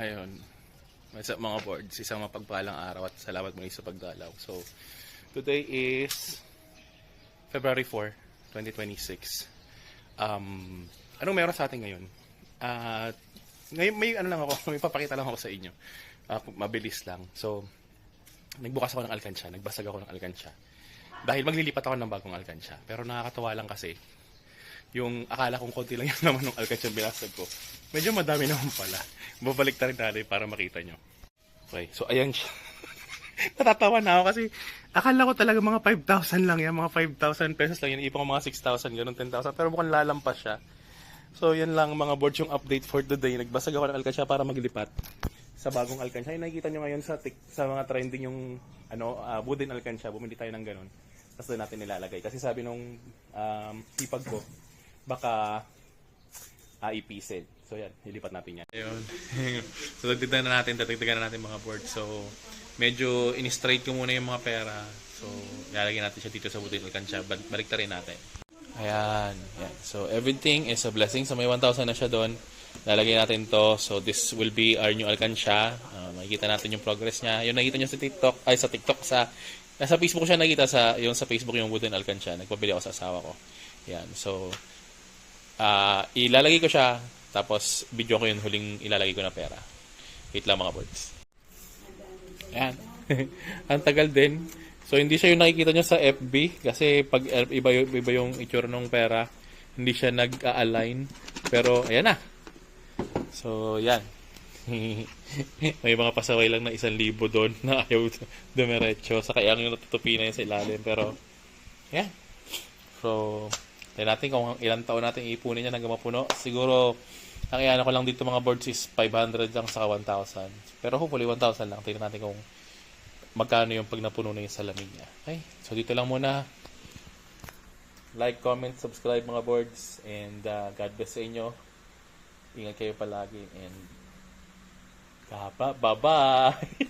Ayun. What's up mga boards? Isang mapagpalang araw at salamat muli sa pagdalaw. So, today is February 4, 2026. Anong meron sa atin ngayon? Ngayon may ano lang ako, may papakita lang ako sa inyo. Mabilis lang. So, nagbukas ako ng alkansya, nagbasag ako ng alkansya. Dahil maglilipat ako ng bagong alkansya. Pero nakakatawa lang kasi, yung akala kong konti lang yung naman ng alkansya binasag ko. Medyo madami naman pala. Babalik na rin natin para makita nyo. Okay, so ayan siya. Natatawa na ako kasi akala ko talaga mga 5,000 lang yan. Mga 5,000 pesos lang yan. Ipa ko mga 6,000, ganun 10,000. Pero mukhang lalampas siya. So yan lang mga boards yung update for today. Nagbasag ako ng alkansya para maglipat sa bagong alkansya. Yung nakikita nyo ngayon sa mga trending yung wooden alkansya. Bumili tayo ng ganun. Tapos doon natin nilalagay. Kasi sabi nung sipag ko, baka ipisil. So yan, ilipat natin yan. Ayun. So dagdagan na natin mga boards. So medyo in-straight ko muna yung mga pera. So ilalagay natin siya dito sa wooden alkansya. Balik rin natin. Ayan. Yan. So everything is a blessing. So may 1,000 na siya doon. Lalagay natin to. So this will be our new alkansya. Makikita natin yung progress niya. Yung nakita niyo sa TikTok, sa Facebook siya nakita sa Facebook yung wooden alkansya. Nagpabili ako sa asawa ko. Yan. So ilalagay ko siya. Tapos video ko yung huling ilalagay ko na pera. Wait lang mga boards. Ayan. Ang tagal din. So hindi siya yung nakikita nyo sa FB. Kasi pag iba yung itsura ng pera, hindi siya nag-align. Pero ayan na. So yan. May mga pasaway lang na 1,000 doon na ayaw dumiretso. Sa kaya yung natutupi na yun sa ilalim. Pero yan. So tignan natin kung ilang taon natin iipunin niya hanggang mapuno. Siguro ang iano ko lang dito mga boards is 500 lang sa 1,000. Pero hopefully 1,000 lang. Tignan natin kung magkano yung pag napuno na yung salamin niya. Okay, so dito lang muna. Like, comment, subscribe mga boards. And God bless sa inyo. Ingat kayo palagi. And bye-bye!